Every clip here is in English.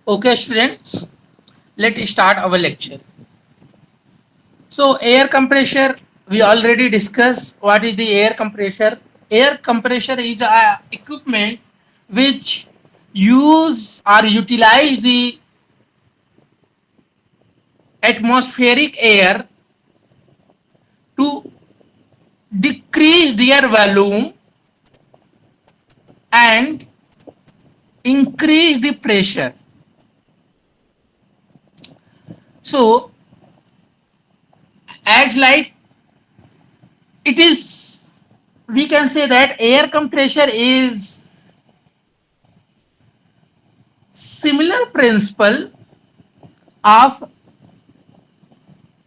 Okay, students, let's start our lecture. So, air compressor, we already discussed what is the air compressor. Air compressor is a equipment which use or utilize the atmospheric air to decrease their volume and increase the pressure. So, as like it is, we can say that air compressor is similar principle of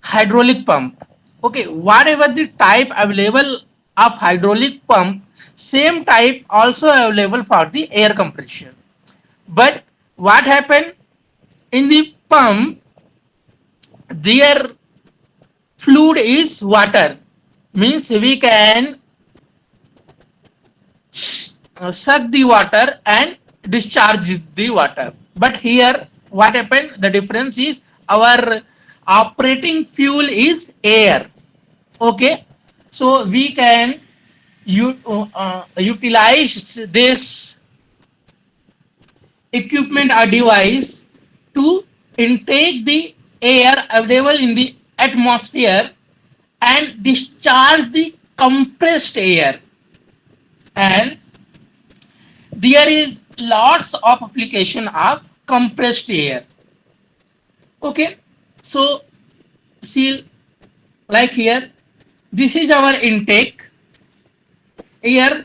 hydraulic pump. Okay, whatever the type available of hydraulic pump, same type also available for the air compressor. But what happened in the pump, their fluid is water, means we can suck the water and discharge the water. But here what happened, the difference is our operating fuel is air. Okay, so we can utilize this equipment or device to intake the air available in the atmosphere and discharge the compressed air. And there is lots of application of compressed air. Okay, so see, like here, this is our intake. Here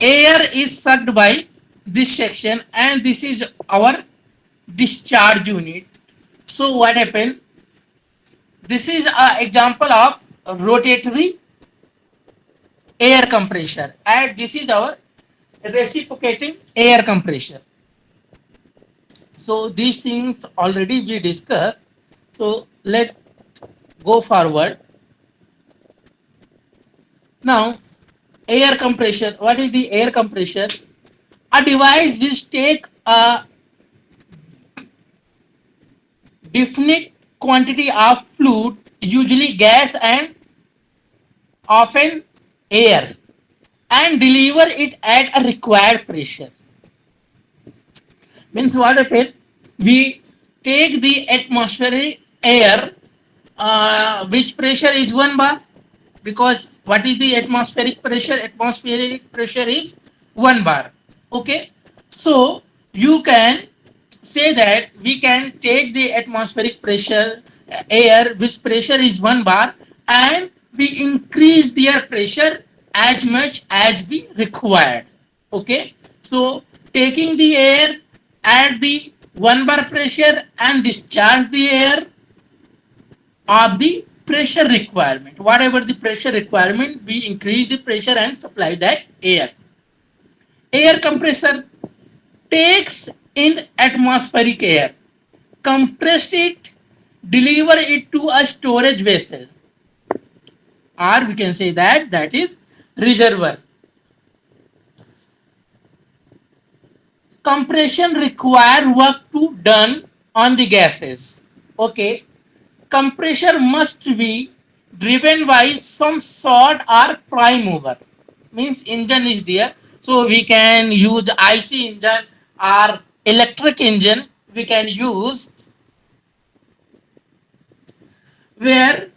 air is sucked by this section and this is our discharge unit. So what happened, this is an example of rotatory air compressor and this is our reciprocating air compressor. So these things already we discussed. So let go forward. Now air compressor, what is the air compressor? A device which take a definite quantity of fluid, usually gas and often air, and deliver it at a required pressure. Means what happens? We take the atmospheric air, which pressure is 1 bar, because what is the atmospheric pressure? Atmospheric pressure is 1 bar. Okay, so you can say that we can take the atmospheric pressure air which pressure is 1 bar and we increase their pressure as much as we required. Okay, so taking the air at the 1 bar pressure and discharge the air of the pressure requirement. Whatever the pressure requirement, we increase the pressure and supply that air. Air compressor takes in atmospheric air, compress it, deliver it to a storage vessel, or we can say that that is reservoir. Compression require work to done on the gases. Okay, compressor must be driven by some sort or prime mover. Means engine is there, so we can use IC engine or electric engine. We can use where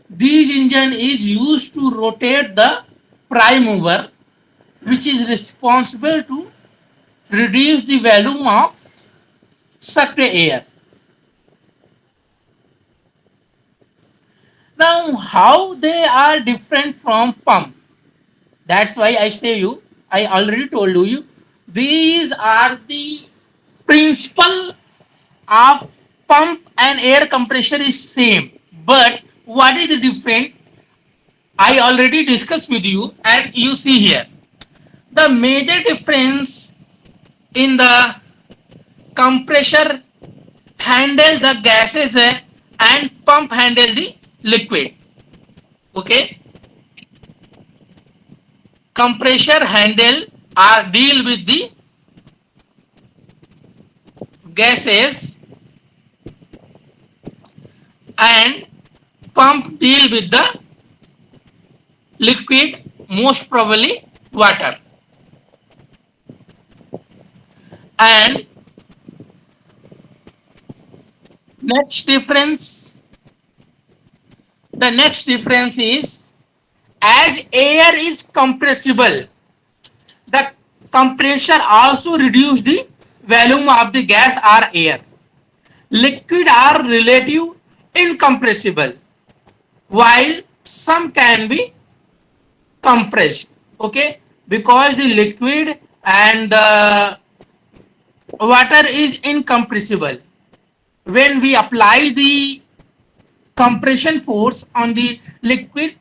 this engine is used to rotate the prime mover, which is responsible to reduce the volume of sucked air. Now, how they are different from pump? That's why I say you. I already told you. These are the principle of pump and air compressor is same. But what is the different? I already discussed with you, and you see here. The major difference in the compressor handle the gases and pump handle the liquid. Okay, compressor handle or deal with the gases and pump deal with the liquid, most probably water. And next difference, the next difference is, as air is compressible, the compressor also reduce the volume of the gas or air. Liquid are relative incompressible, while some can be compressed. Okay, because the liquid and the water is incompressible. When we apply the compression force on the liquid,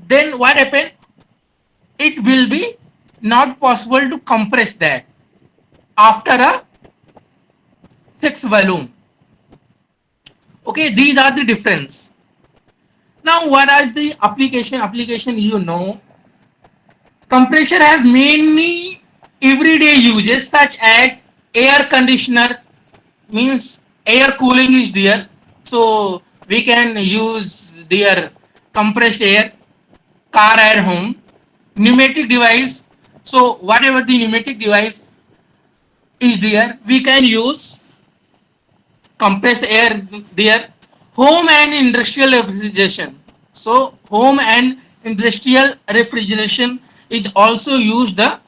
then what happen? It will be not possible to compress that after a fixed volume. Okay, these are the difference. Now, what are the application? Application, you know, compressor have many everyday uses such as air conditioner, means air cooling is there, so we can use their compressed air, car air home, pneumatic device. So whatever the pneumatic device is there, we can use compressed air there. Home and industrial refrigeration. So home and industrial refrigeration is also used the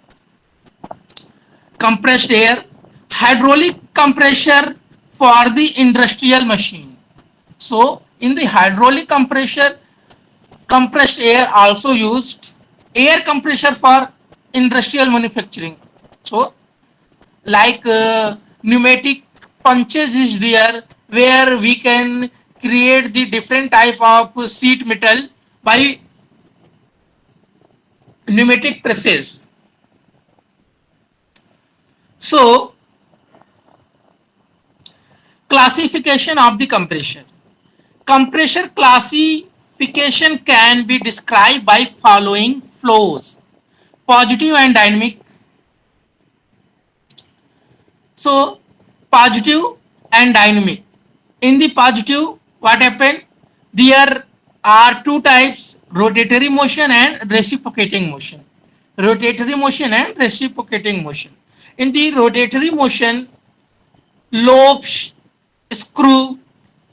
compressed air. Hydraulic compressor for the industrial machine. So in the hydraulic compressor, compressed air also used. Air compressor for industrial manufacturing. So like pneumatic punches is there, where we can create the different type of sheet metal by pneumatic presses. So classification of the compressor. Compressor classification can be described by following flows: positive and dynamic. So positive and dynamic. In the positive, what happened? There are two types: rotatory motion and reciprocating motion. Rotatory motion and reciprocating motion. In the rotatory motion, lobes, screw,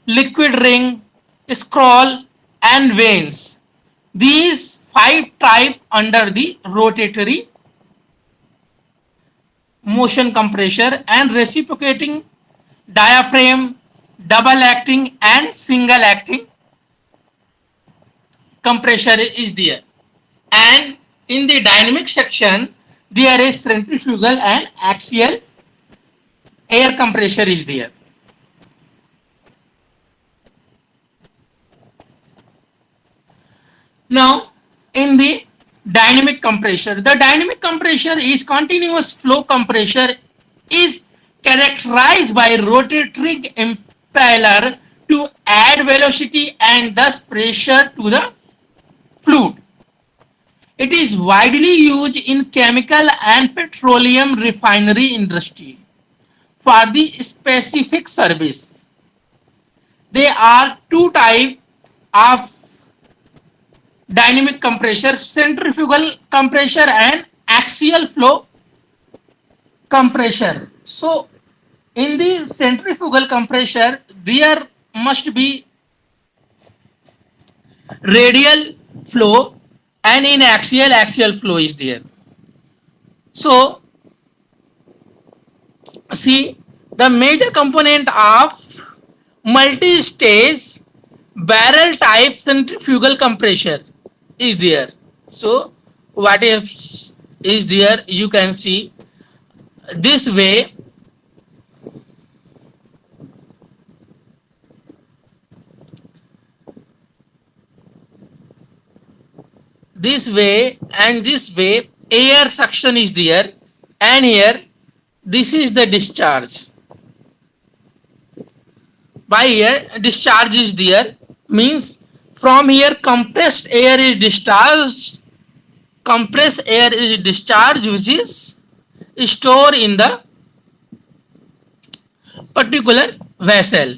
liquid ring, scroll, and vanes. These five types under the rotatory motion compressor. And reciprocating, diaphragm, double acting, and single acting compressor is there. And in the dynamic section, there is centrifugal and axial air compressor is there. Now, in the dynamic compressor, the dynamic compressor is continuous flow compressor, is characterized by rotatory impeller to add velocity and thus pressure to the fluid. It is widely used in chemical and petroleum refinery industry for the specific service. There are two types of dynamic compressor: centrifugal compressor and axial flow compressor. So in the centrifugal compressor, there must be radial flow, and in axial flow is there. So see, the major component of multi-stage barrel type centrifugal compressor is there. So what is there, you can see this way. This way and this way, air suction is there, and here this is the discharge. By here discharge is there, means from here compressed air is discharged. Compressed air is discharged, which is stored in the particular vessel.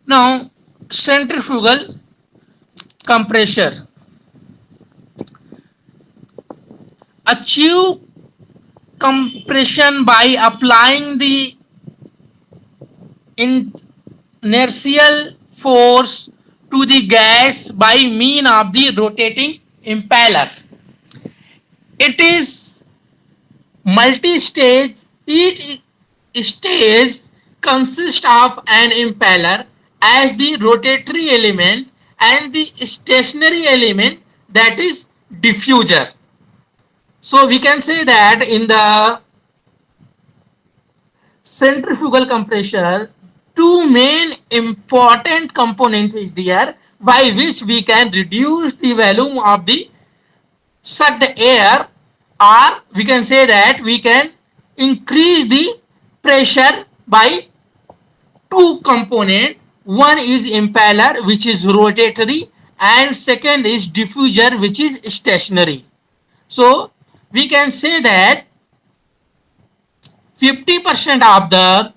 Now, centrifugal compressor achieve compression by applying the inertial force to the gas by mean of the rotating impeller. It is multi-stage. Each stage consists of an impeller as the rotatory element and the stationary element, that is diffuser. So we can say that in the centrifugal compressor, two main important components is there by which we can reduce the volume of the sucked air, or we can say that we can increase the pressure by two component. One is impeller, which is rotatory, and second is diffuser, which is stationary. So we can say that 50% of the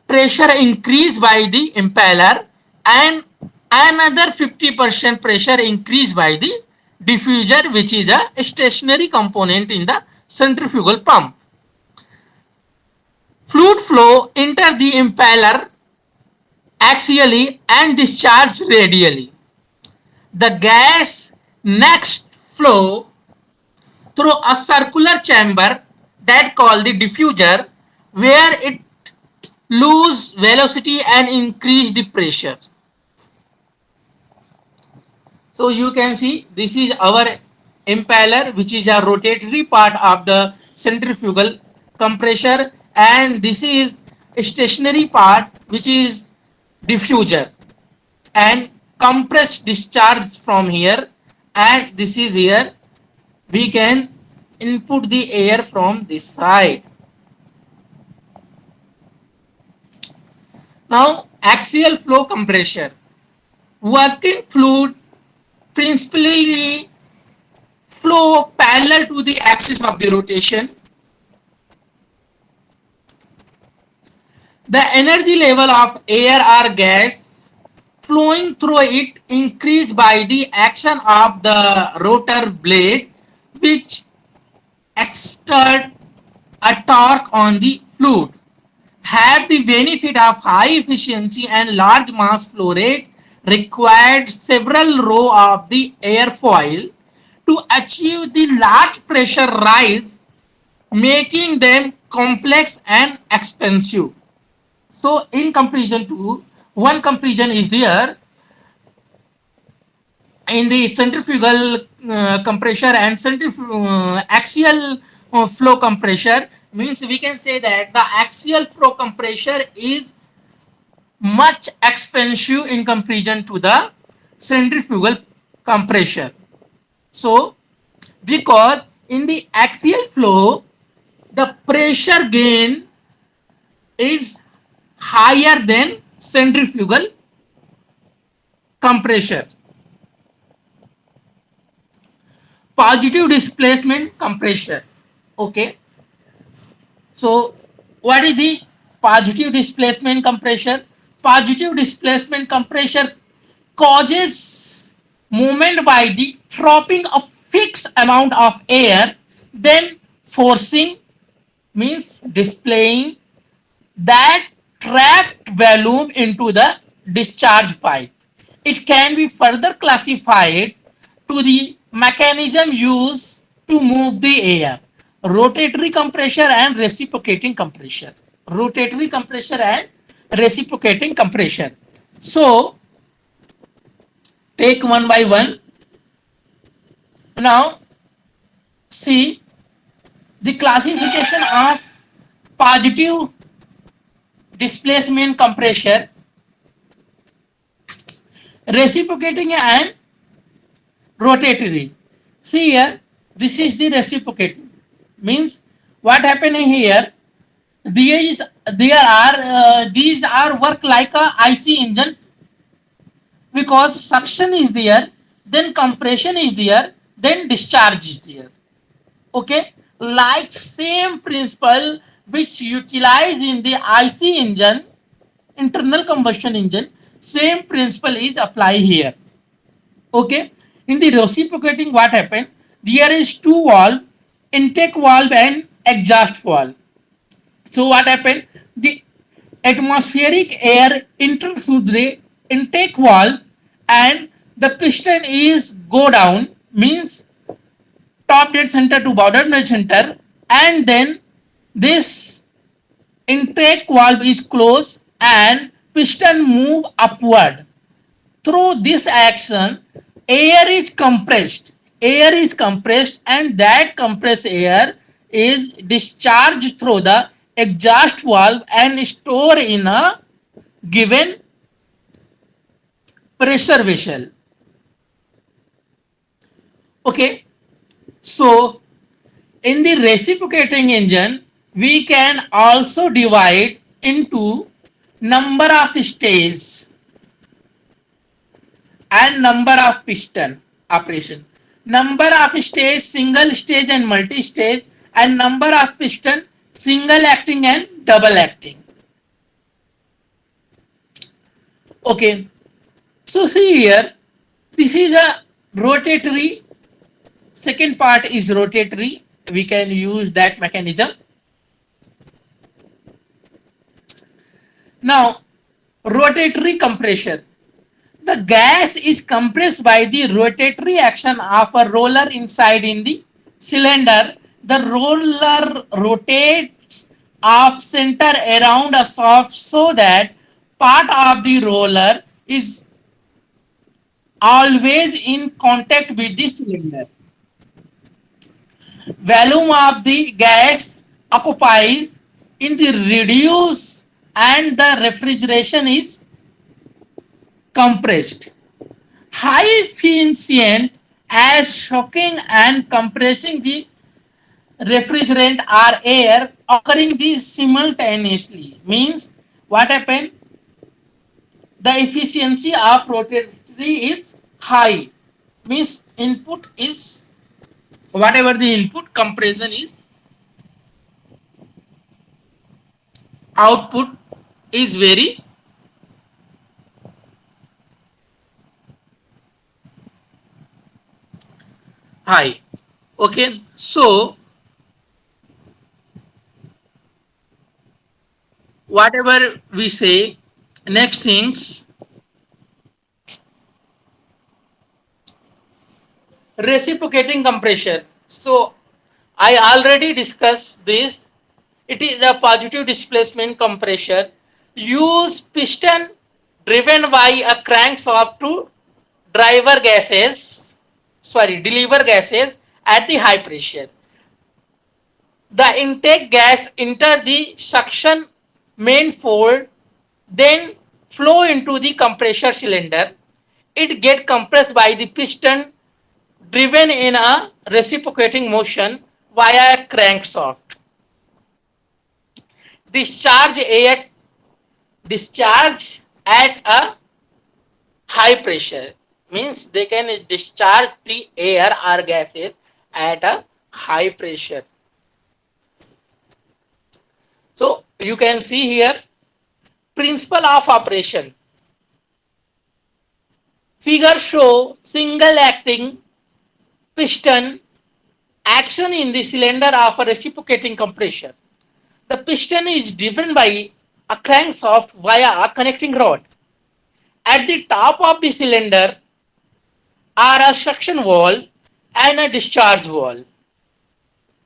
pressure increased by the impeller and another 50% pressure increased by the diffuser, which is a stationary component in the centrifugal pump. Fluid flow enter the impeller axially and discharge radially. The gas next flow through a circular chamber that called the diffuser, where it lose velocity and increase the pressure. So you can see this is our impeller, which is a rotatory part of the centrifugal compressor, and this is a stationary part, which is diffuser, and compressed discharge from here, and this is here. We can input the air from this side. Now, axial flow compressor. Working fluid principally flow parallel to the axis of the rotation. The energy level of air or gas flowing through it increase by the action of the rotor blade, which exert a torque on the fluid. Have the benefit of high efficiency and large mass flow rate, required several row of the airfoil to achieve the large pressure rise, making them complex and expensive. So in comparison to, one comparison is there in the centrifugal compressor and axial flow compressor. Means we can say that the axial flow compressor is much expensive in comparison to the centrifugal compressor. So because in the axial flow the pressure gain is higher than centrifugal compressor. Positive displacement compressor. Okay, so what is the positive displacement compressor? Positive displacement compressor causes movement by the dropping a fixed amount of air, then forcing, means displaying that trapped volume into the discharge pipe. It can be further classified to the mechanism used to move the air: rotatory compressor and reciprocating compressor. Rotatory compressor and reciprocating compressor. So take one by one. Now see the classification of positive displacement compressor, reciprocating and rotatory. See here, this is the reciprocating. Means what happening here? These are work like a IC engine, because suction is there, then compression is there, then discharge is there. Okay, like same principle which utilize in the IC engine, internal combustion engine. Same principle is apply here. Okay. In the reciprocating, what happened? There is two valve, intake valve and exhaust valve. So what happened? The atmospheric air enters through the intake valve and the piston is go down, means top dead center to bottom dead center, and then this intake valve is closed and piston move upward. Through this action, air is compressed and that compressed air is discharged through the exhaust valve and stored in a given pressure vessel. Okay, so in the reciprocating engine we can also divide into number of stages and number of piston operation. Number of stage, single stage and multi stage, and number of piston, single acting and double acting. Okay, so see here, this is a rotatory. Second part is rotatory. We can use that mechanism. Now, rotatory compression. The gas is compressed by the rotatory action of a roller inside in the cylinder. The roller rotates off center around a shaft so that part of the roller is always in contact with the cylinder. Volume of the gas occupies in the reduce and the refrigeration is compressed. High efficient as shocking and compressing the refrigerant or air occurring these simultaneously. Means what happened? The efficiency of rotatory is high. Means input is whatever the input, compression is output is very high. Okay, so whatever we say, next things, reciprocating compression. So I already discussed this. It is a positive displacement compression. Use piston driven by a crankshaft to deliver gases at the high pressure. The intake gas enter the suction manifold, then flow into the compressor cylinder. It get compressed by the piston driven in a reciprocating motion via a crankshaft. Discharge at a high pressure, means they can discharge the air or gases at a high pressure. So you can see here principle of operation. Figure show single acting piston action in the cylinder of a reciprocating compressor. The piston is driven by a crankshaft via a connecting rod. At the top of the cylinder are a suction valve and a discharge valve.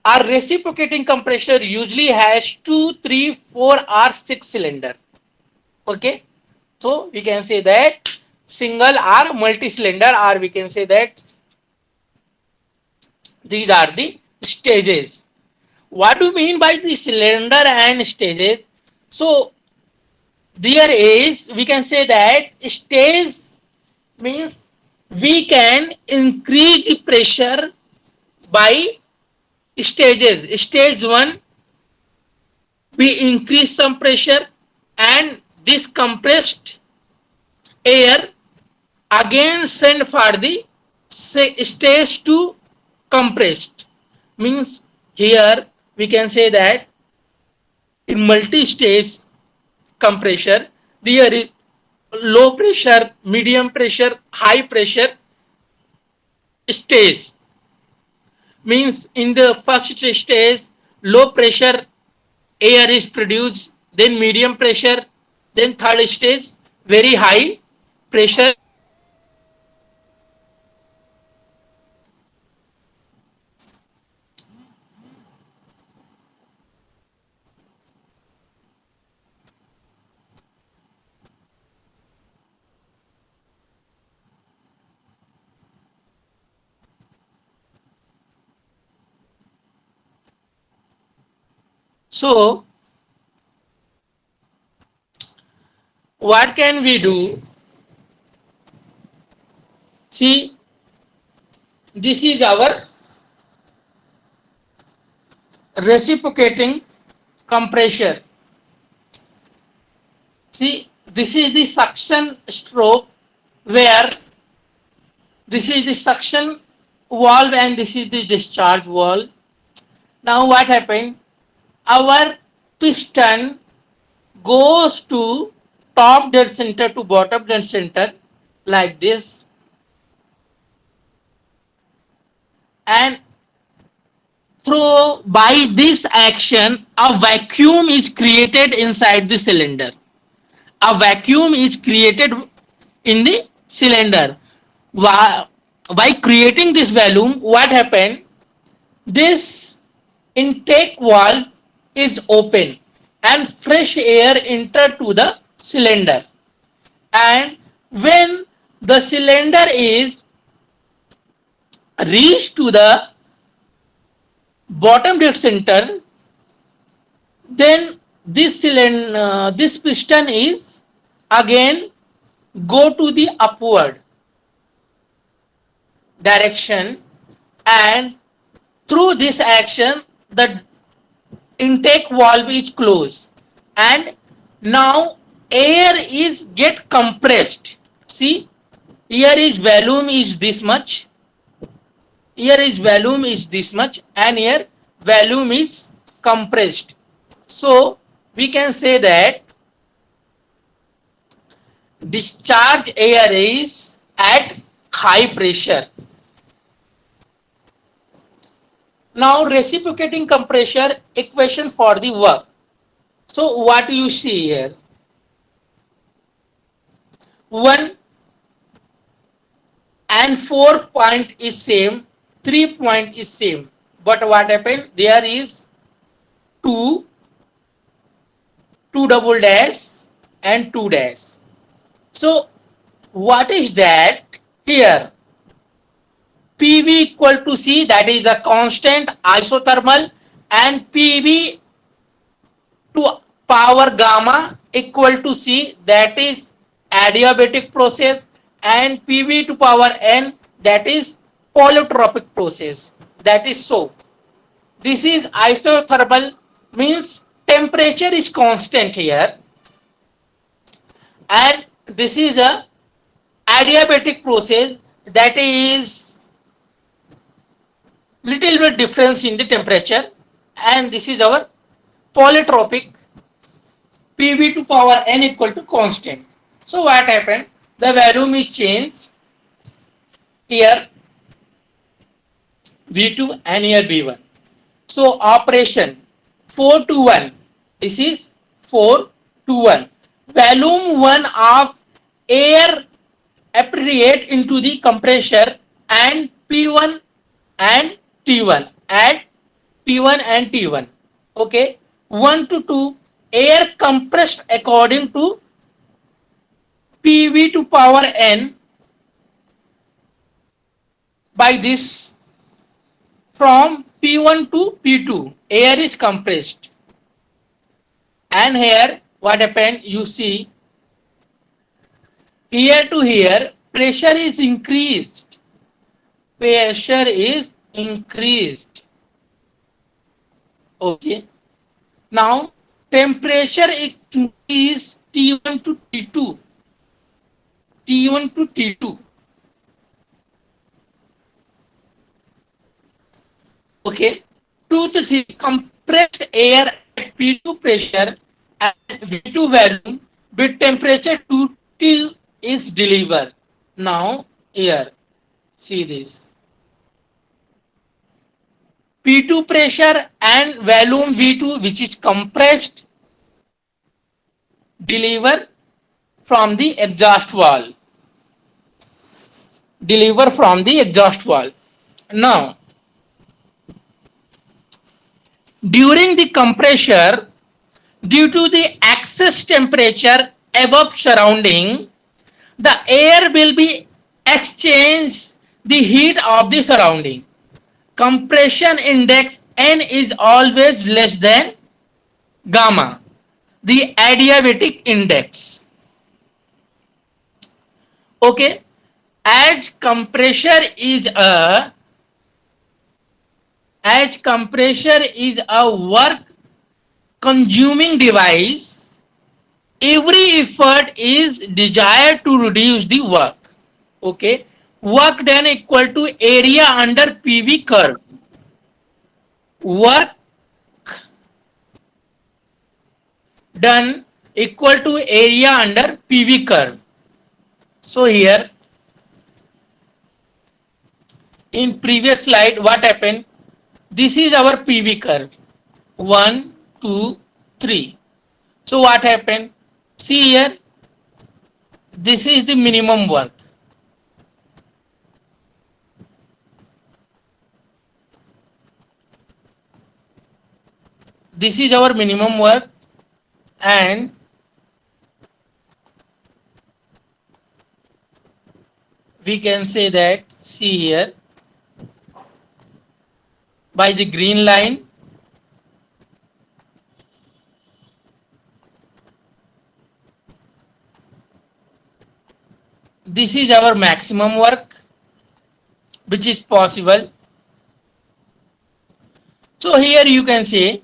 Our reciprocating compressor usually has 2, 3, 4 or 6 cylinder. Okay, so we can say that single or multi-cylinder, or we can say that these are the stages. What do you mean by the cylinder and stages? So there is, we can say that stage means we can increase the pressure by stages. Stage 1, we increase some pressure and this compressed air again send for the stage 2 compressed. Means here we can say that in multi-stage compressor, there is low pressure, medium pressure, high pressure stage. Means in the first stage, low pressure air is produced, then medium pressure, then third stage, very high pressure. So, what can we do? See, this is our reciprocating compressor. See, this is the suction stroke where this is the suction valve and this is the discharge valve. Now what happened? Our piston goes to top dead center to bottom dead center like this, and through by this action a vacuum is created inside the cylinder. A vacuum is created in the cylinder. By creating this vacuum, what happened? This intake valve is open and fresh air enter to the cylinder. And when the cylinder is reached to the bottom dead center, then this piston is again go to the upward direction, and through this action the intake valve is closed, and now air is get compressed. See, here is volume is this much, here is volume is this much, and here volume is compressed. So we can say that discharge air is at high pressure. Now reciprocating compressor equation for the work. So what you see here, 1 and 4 point is same, 3 point is same, but what happened, there is 2, 2 double dash and 2 dash. So what is that here? PV equal to C, that is the constant isothermal, and PV to power gamma equal to C, that is adiabatic process, and PV to power N, that is polytropic process. That is so. This is isothermal, means temperature is constant here, and this is a adiabatic process, that is little bit difference in the temperature, and this is our polytropic, PV to power N equal to constant. So what happened? The volume is changed here V2 and here V1. So operation 4 to 1. This is 4 to 1. Volume 1 of air appropriate into the compressor, and P1 and T1. Add P1 and T1. Okay. 1 to 2, air compressed according to PV to power N by this, from P1 to P2, air is compressed. And here what happened, you see, here to here pressure is increased. Pressure is increased. Okay. Now temperature increase T1 to T2. T1 to T2. Okay. 2 to 3, compressed air at P2 pressure and V2 volume with temperature T is delivered. Now here, see this. P2 pressure and volume V2 which is compressed deliver from the exhaust valve. Deliver from the exhaust valve. Now, during the compressor, due to the excess temperature above surrounding, the air will be exchange the heat of the surrounding. Compression index N is always less than gamma, the adiabatic index. Okay, as compressor is a work consuming device, every effort is desired to reduce the work. Okay, work done equal to area under PV curve. Work done equal to area under PV curve. So here in previous slide what happened, this is our PV curve 1 2 3. So what happened, see here, this is the minimum work. This is our minimum work, and we can say that, see here, by the green line, this is our maximum work which is possible. So here you can say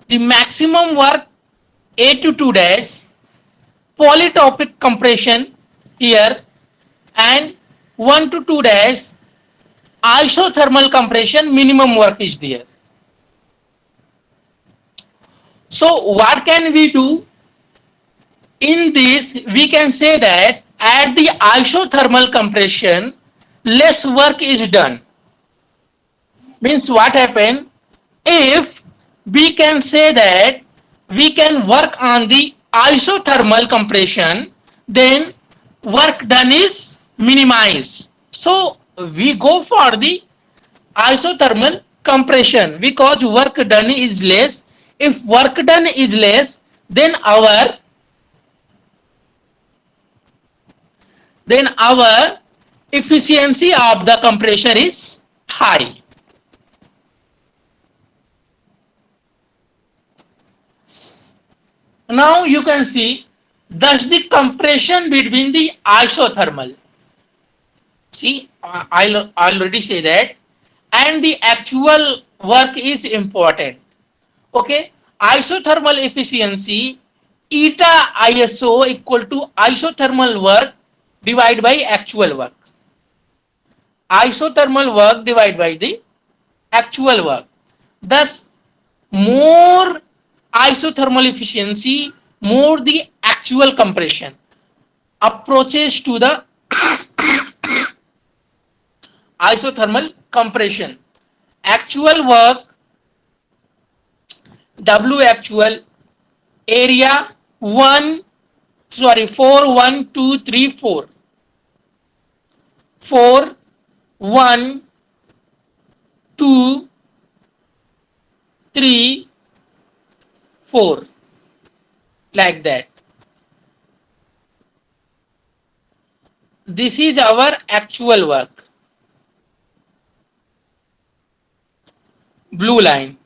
the maximum work A to 2 dash polytropic compression here, and 1 to 2 dash isothermal compression minimum work is there. So what can we do? In this we can say that at the isothermal compression less work is done. Means what happened, if we can say that we can work on the isothermal compression, then work done is minimized. So we go for the isothermal compression because work done is less. If work done is less, then our efficiency of the compressor is high. Now you can see thus the compression between the isothermal. See, I'll already say that, and the actual work is important. Okay, isothermal efficiency eta ISO equal to isothermal work divided by actual work. Isothermal work divided by the actual work. Thus, more isothermal efficiency, more the actual compression. Approaches to the isothermal compression. Actual work, W actual, area 4 1 2 3 4. 4 1 2 3 4, like that. This is our actual work. Blue line.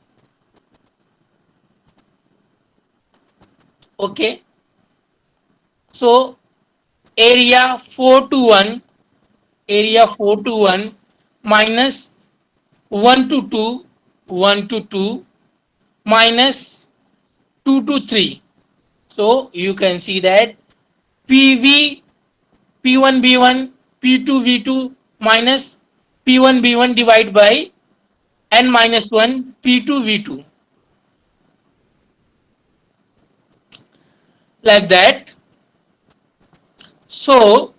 Okay. So area 4 to 1, minus 1 to 2, minus 2 to 3. So you can see that PV, P1 B1, P2 V2 minus P1 B1 divided by N minus 1 P2 V2. like that. So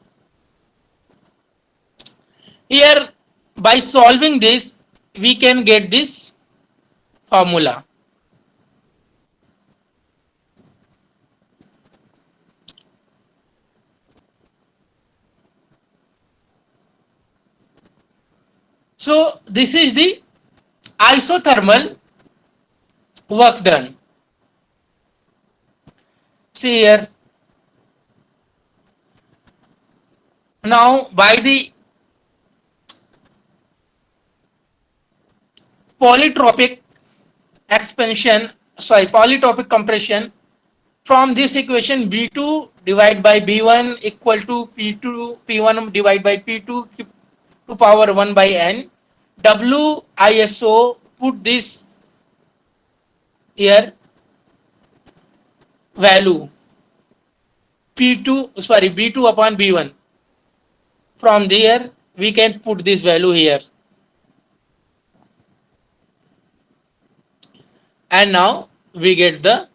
here by solving this we can get this formula. So this is the isothermal work done. See here. Now by the polytropic expansion, polytropic compression, from this equation B2 divided by B1 equal to P2 P1 divided by P2 to power 1 by n. WISO put this here value P2 sorry B2 upon B1. From there we can put this value here. And now we get the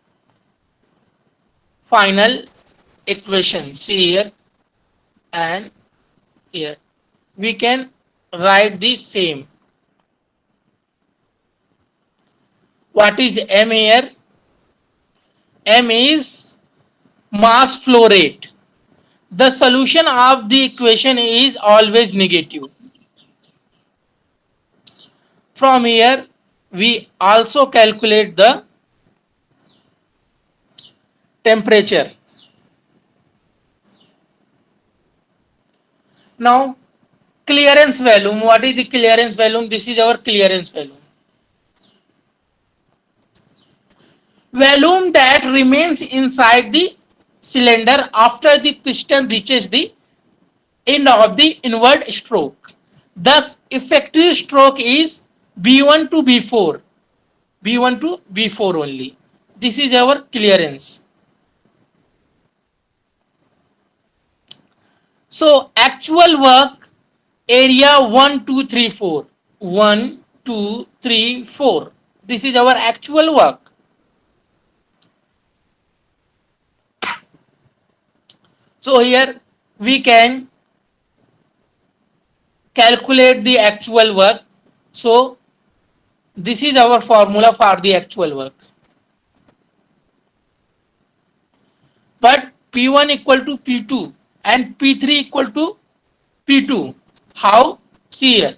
final equation. See here and here. We can write the same. What is M here? M is mass flow rate. The solution of the equation is always negative. From here we also calculate the temperature. Now clearance volume. What is the clearance volume? This is our clearance volume. Volume that remains inside the cylinder after the piston reaches the end of the inward stroke. Thus effective stroke is B1 to B4. B1 to B4 only. This is our clearance. So actual work area 1, 2, 3, 4. 1, 2, 3, 4. This is our actual work. So here we can calculate the actual work. So this is our formula for the actual work. But P1 equal to P2 and P3 equal to P2. How? See here.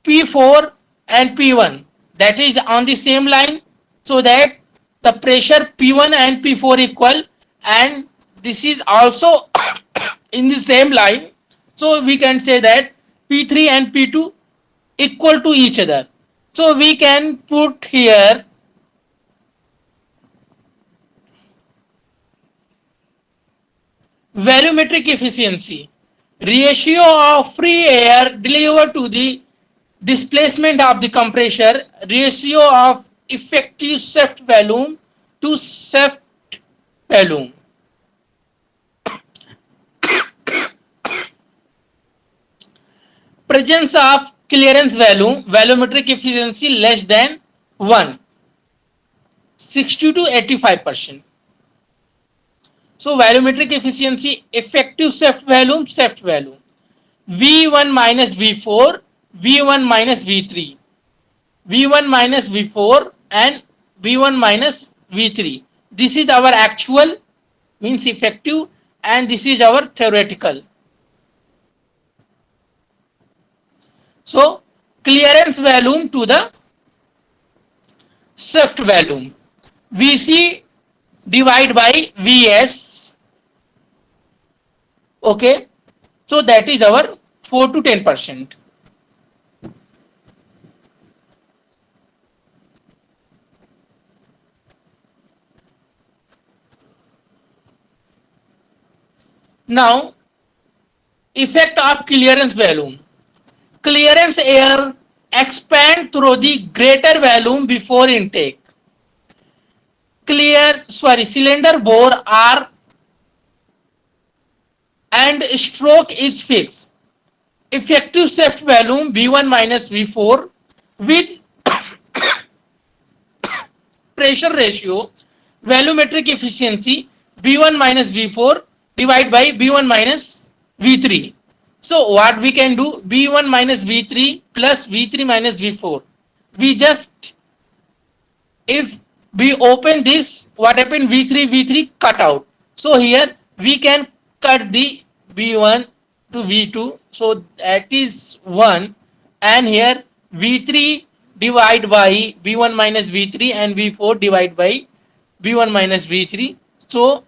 P4 and P1, that is on the same line, so that the pressure P1 and P4 equal, and this is also in the same line. So we can say that P3 and P2 equal to each other. So we can put here volumetric efficiency, ratio of free air delivered to the displacement of the compressor, ratio of effective shaft volume to shaft volume. Presence of clearance volume, volumetric efficiency less than 1, 60 to 85%. So volumetric efficiency, effective shaft volume, V1 minus V4, V1 minus V3, V1 minus V4 and V1 minus V3. This is our actual, means effective, and this is our theoretical. So clearance volume to the shaft volume, Vc divided by Vs. Okay, so that is our 4 to 10%. Now effect of clearance volume. Clearance air expand through the greater volume before intake. Cylinder bore are and stroke is fixed. Effective shaft volume V1 minus V4 with pressure ratio volumetric efficiency V1 minus V4 divided by V1 minus V3. So what we can do, V1 minus V3 plus V3 minus V4. We just, if we open this, what happened, V3 cut out. So here we can cut the V1 to V2. So that is 1, and here V3 divide by V1 minus V3 and V4 divide by V1 minus V3. So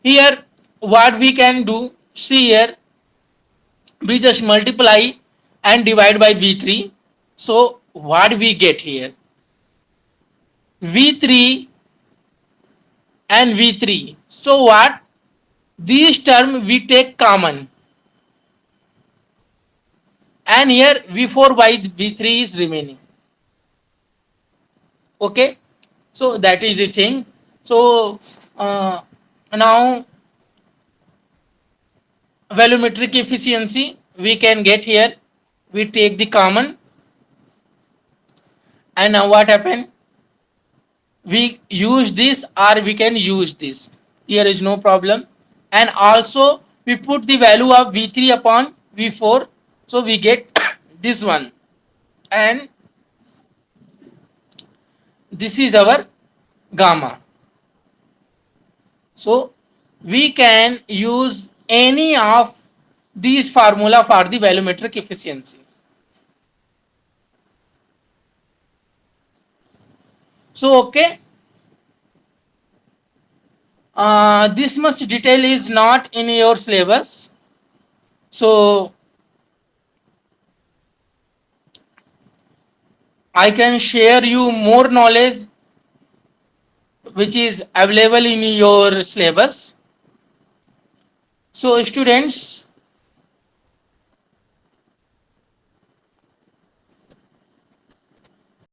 here what we can do, see here, we just multiply and divide by V3. So what we get here, V3 and V3. So what, these term we take common, and here V4 by V3 is remaining. Okay, so that is the thing. So now volumetric efficiency we can get here, we take the common, and now what happened, we use this or we can use this, here is no problem. And also we put the value of V3 upon V4, so we get this one, and this is our gamma. So we can use any of these formula for the volumetric efficiency. So okay, this much detail is not in your syllabus, so I can share you more knowledge which is available in your syllabus. So students,